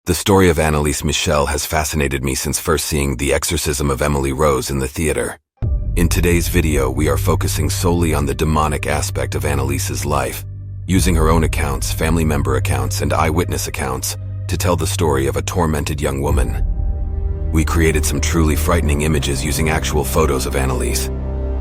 The story of Anneliese Michel has fascinated me since first seeing The Exorcism of Emily Rose in the theater. In today's video, we are focusing solely on the demonic aspect of Anneliese's life, using her own accounts, family member accounts, and eyewitness accounts to tell the story of a tormented young woman. We created some truly frightening images using actual photos of Anneliese.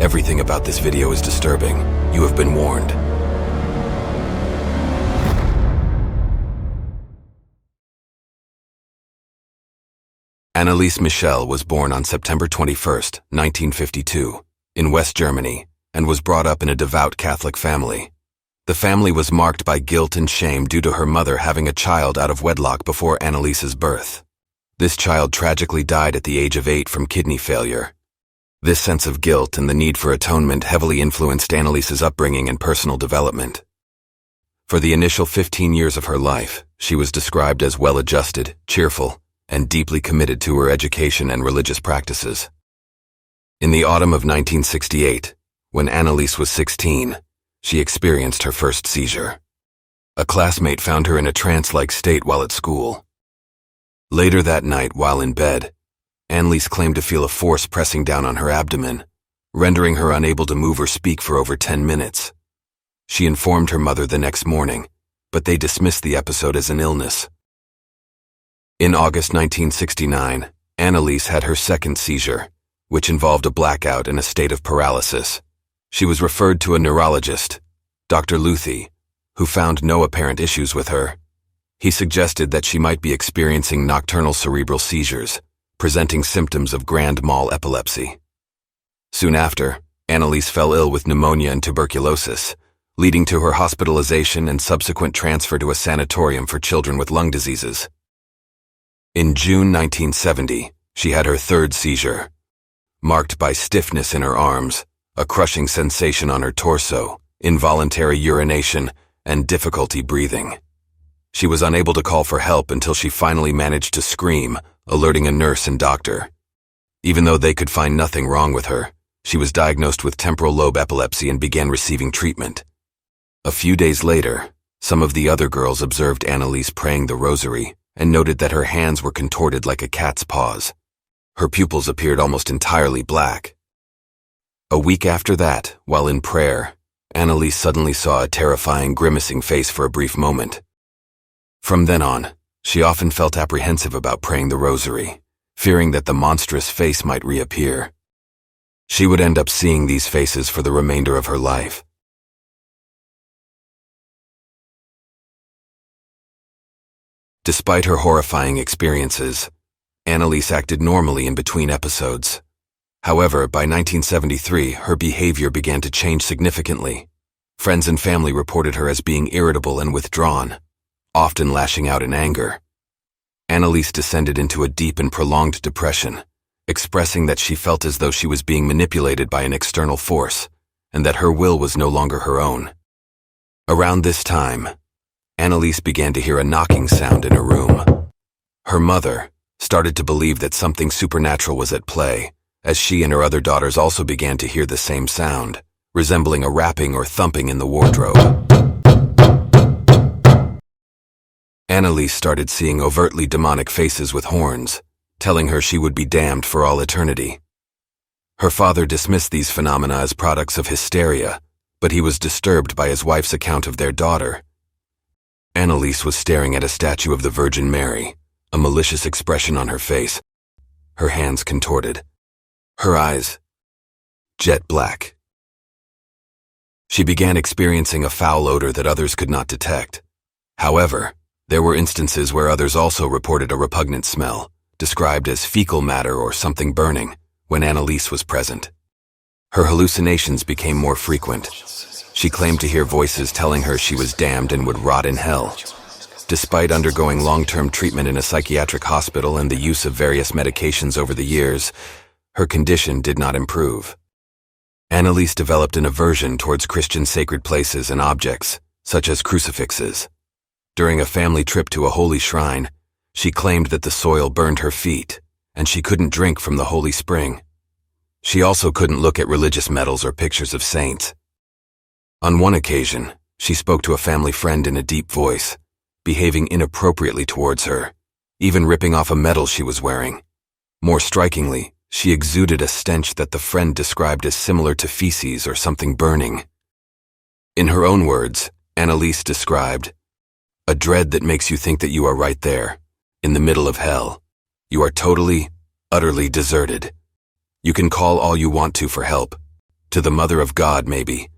Everything about this video is disturbing. You have been warned. Anneliese Michel was born on September 21, 1952, in West Germany, and was brought up in a devout Catholic family. The family was marked by guilt and shame due to her mother having a child out of wedlock before Anneliese's birth. This child tragically died at the age of 8 from kidney failure. This sense of guilt and the need for atonement heavily influenced Anneliese's upbringing and personal development. For the initial 15 years of her life, she was described as well-adjusted, cheerful, and deeply committed to her education and religious practices. In the autumn of 1968, when Anneliese was 16, she experienced her first seizure. A classmate found her in a trance-like state while at school. Later that night, while in bed, Anneliese claimed to feel a force pressing down on her abdomen, rendering her unable to move or speak for over 10 minutes. She informed her mother the next morning, but they dismissed the episode as an illness. In August 1969, Anneliese had her second seizure, which involved a blackout and a state of paralysis. She was referred to a neurologist, Dr. Luthi, who found no apparent issues with her. He suggested that she might be experiencing nocturnal cerebral seizures, presenting symptoms of grand mal epilepsy. Soon after, Anneliese fell ill with pneumonia and tuberculosis, leading to her hospitalization and subsequent transfer to a sanatorium for children with lung diseases. In June 1970, she had her third seizure, marked by stiffness in her arms, a crushing sensation on her torso, involuntary urination, and difficulty breathing. She was unable to call for help until she finally managed to scream, alerting a nurse and doctor. Even though they could find nothing wrong with her, she was diagnosed with temporal lobe epilepsy and began receiving treatment. A few days later, some of the other girls observed Anneliese praying the rosary and noted that her hands were contorted like a cat's paws. Her pupils appeared almost entirely black. A week after that, while in prayer, Anneliese suddenly saw a terrifying, grimacing face for a brief moment. From then on, she often felt apprehensive about praying the rosary, fearing that the monstrous face might reappear. She would end up seeing these faces for the remainder of her life. Despite her horrifying experiences, Anneliese acted normally in between episodes. However, by 1973, her behavior began to change significantly. Friends and family reported her as being irritable and withdrawn, often lashing out in anger. Anneliese descended into a deep and prolonged depression, expressing that she felt as though she was being manipulated by an external force, and that her will was no longer her own. Around this time, Anneliese began to hear a knocking sound in her room. Her mother started to believe that something supernatural was at play, as she and her other daughters also began to hear the same sound, resembling a rapping or thumping in the wardrobe. Anneliese started seeing overtly demonic faces with horns, telling her she would be damned for all eternity. Her father dismissed these phenomena as products of hysteria, but he was disturbed by his wife's account of their daughter. Anneliese was staring at a statue of the Virgin Mary, a malicious expression on her face, her hands contorted, her eyes jet black. She began experiencing a foul odor that others could not detect. However, there were instances where others also reported a repugnant smell, described as fecal matter or something burning, when Anneliese was present. Her hallucinations became more frequent. She claimed to hear voices telling her she was damned and would rot in hell. Despite undergoing long-term treatment in a psychiatric hospital and the use of various medications over the years, her condition did not improve. Anneliese developed an aversion towards Christian sacred places and objects, such as crucifixes. During a family trip to a holy shrine, she claimed that the soil burned her feet, and she couldn't drink from the holy spring. She also couldn't look at religious medals or pictures of saints. On one occasion, she spoke to a family friend in a deep voice, behaving inappropriately towards her, even ripping off a medal she was wearing. More strikingly, she exuded a stench that the friend described as similar to feces or something burning. In her own words, Anneliese described, "A dread that makes you think that you are right there, in the middle of hell. You are totally, utterly deserted. You can call all you want to for help, to the Mother of God maybe,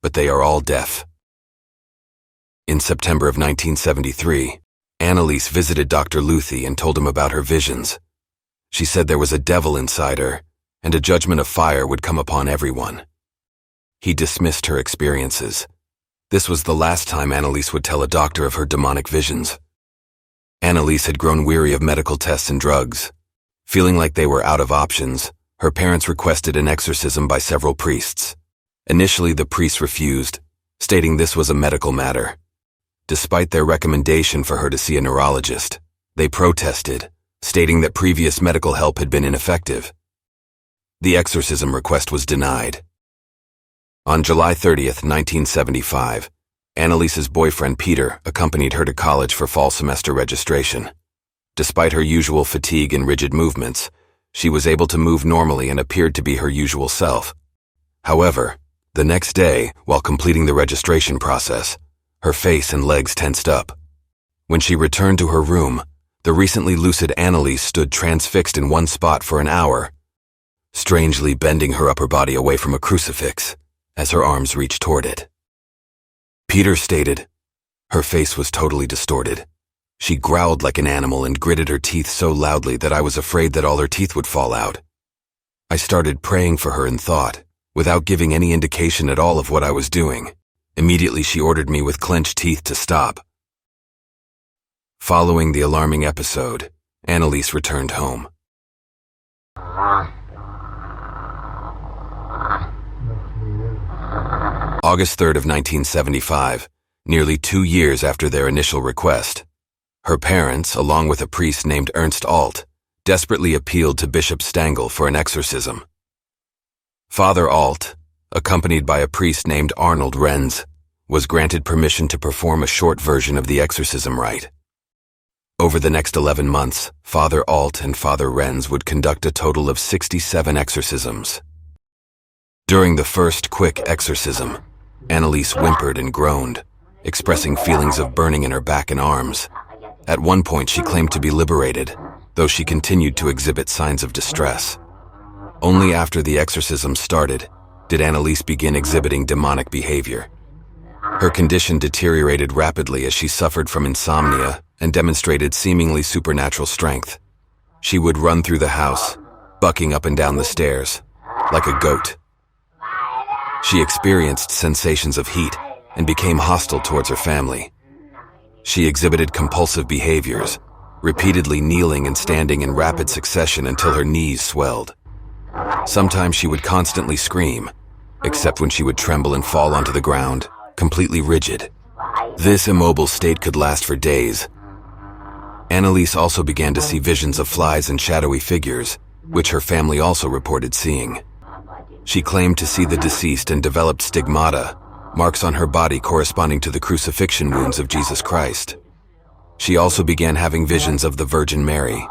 but they are all deaf." In September of 1973, Anneliese visited Dr. Luthi and told him about her visions. She said there was a devil inside her, and a judgment of fire would come upon everyone. He dismissed her experiences. This was the last time Anneliese would tell a doctor of her demonic visions. Anneliese had grown weary of medical tests and drugs. Feeling like they were out of options, her parents requested an exorcism by several priests. Initially, the priests refused, stating this was a medical matter. Despite their recommendation for her to see a neurologist, they protested, stating that previous medical help had been ineffective. The exorcism request was denied. On July 30th, 1975, Anneliese's boyfriend Peter accompanied her to college for fall semester registration. Despite her usual fatigue and rigid movements, she was able to move normally and appeared to be her usual self. However, the next day, while completing the registration process, her face and legs tensed up. When she returned to her room, the recently lucid Anneliese stood transfixed in one spot for an hour, strangely bending her upper body away from a crucifix as her arms reached toward it. Peter stated, "Her face was totally distorted. She growled like an animal and gritted her teeth so loudly that I was afraid that all her teeth would fall out. I started praying for her in thought, without giving any indication at all of what I was doing. Immediately she ordered me with clenched teeth to stop." Following the alarming episode, Anneliese returned home. August 3rd of 1975, nearly 2 years after their initial request, her parents, along with a priest named Ernst Alt, desperately appealed to Bishop Stangl for an exorcism. Father Alt, accompanied by a priest named Arnold Renz, was granted permission to perform a short version of the exorcism rite. Over the next 11 months, Father Alt and Father Renz would conduct a total of 67 exorcisms. During the first quick exorcism, Anneliese whimpered and groaned, expressing feelings of burning in her back and arms. At one point, she claimed to be liberated, though she continued to exhibit signs of distress. Only after the exorcism started did Anneliese begin exhibiting demonic behavior. Her condition deteriorated rapidly as she suffered from insomnia and demonstrated seemingly supernatural strength. She would run through the house, bucking up and down the stairs, like a goat. She experienced sensations of heat and became hostile towards her family. She exhibited compulsive behaviors, repeatedly kneeling and standing in rapid succession until her knees swelled. Sometimes she would constantly scream, except when she would tremble and fall onto the ground, completely rigid. This immobile state could last for days. Anneliese also began to see visions of flies and shadowy figures, which her family also reported seeing. She claimed to see the deceased and developed stigmata, marks on her body corresponding to the crucifixion wounds of Jesus Christ. She also began having visions of the Virgin Mary.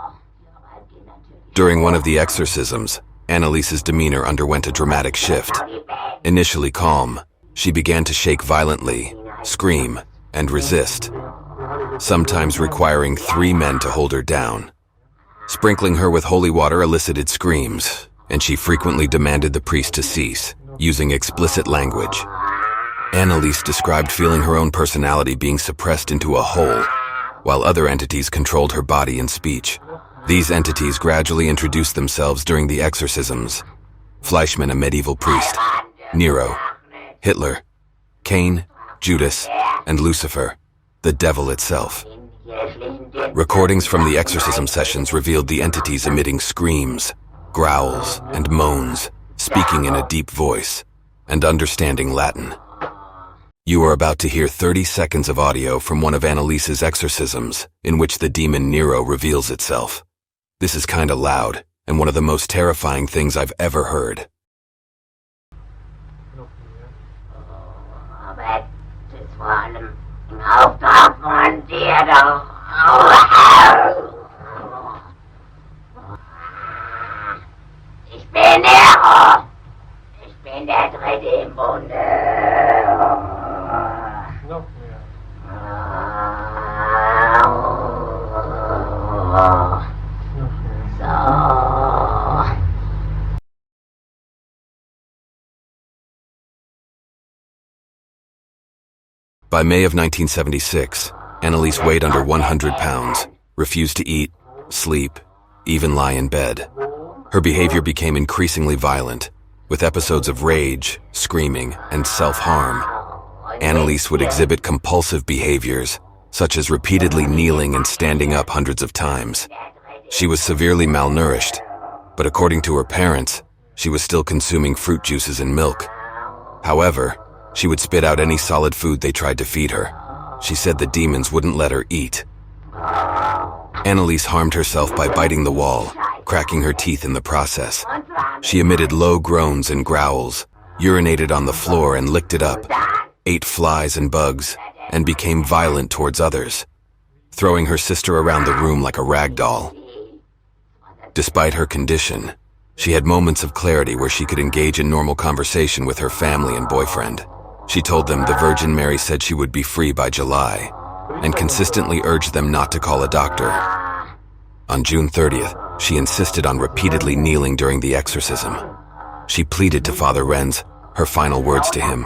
During one of the exorcisms, Anneliese's demeanor underwent a dramatic shift. Initially calm, she began to shake violently, scream, and resist, sometimes requiring 3 men to hold her down. Sprinkling her with holy water elicited screams, and she frequently demanded the priest to cease, using explicit language. Anneliese described feeling her own personality being suppressed into a hole, while other entities controlled her body and speech. These entities gradually introduced themselves during the exorcisms. Fleischmann, a medieval priest, Nero, Hitler, Cain, Judas, and Lucifer, the devil itself. Recordings from the exorcism sessions revealed the entities emitting screams, growls, and moans, speaking in a deep voice, and understanding Latin. You are about to hear 30 seconds of audio from one of Anneliese's exorcisms, in which the demon Nero reveals itself. This is kinda loud, and one of the most terrifying things I've ever heard. By May of 1976, Anneliese weighed under 100 pounds, refused to eat, sleep, even lie in bed. Her behavior became increasingly violent, with episodes of rage, screaming, and self-harm. Anneliese would exhibit compulsive behaviors, such as repeatedly kneeling and standing up hundreds of times. She was severely malnourished, but according to her parents, she was still consuming fruit juices and milk. However, she would spit out any solid food they tried to feed her. She said the demons wouldn't let her eat. Anneliese harmed herself by biting the wall, cracking her teeth in the process. She emitted low groans and growls, urinated on the floor and licked it up, ate flies and bugs, and became violent towards others, throwing her sister around the room like a rag doll. Despite her condition, she had moments of clarity where she could engage in normal conversation with her family and boyfriend. She told them the Virgin Mary said she would be free by July, and consistently urged them not to call a doctor. On June 30th, she insisted on repeatedly kneeling during the exorcism. She pleaded to Father Renz, her final words to him,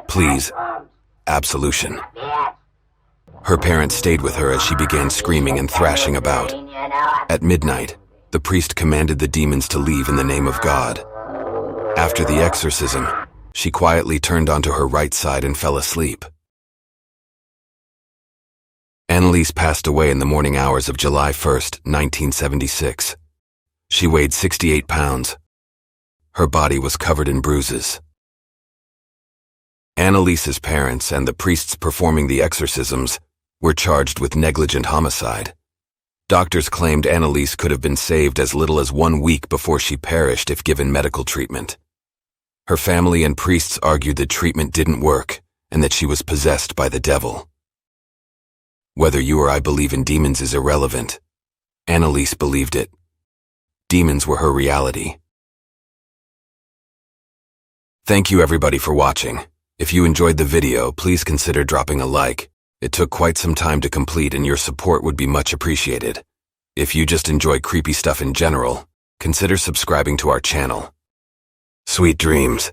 "Please, absolution." Her parents stayed with her as she began screaming and thrashing about. At midnight, the priest commanded the demons to leave in the name of God. After the exorcism, she quietly turned onto her right side and fell asleep. Anneliese passed away in the morning hours of July 1st, 1976. She weighed 68 pounds. Her body was covered in bruises. Anneliese's parents and the priests performing the exorcisms were charged with negligent homicide. Doctors claimed Anneliese could have been saved as little as 1 week before she perished if given medical treatment. Her family and priests argued that treatment didn't work and that she was possessed by the devil. Whether you or I believe in demons is irrelevant. Anneliese believed it. Demons were her reality. Thank you everybody for watching. If you enjoyed the video, please consider dropping a like. It took quite some time to complete and your support would be much appreciated. If you just enjoy creepy stuff in general, consider subscribing to our channel. Sweet dreams.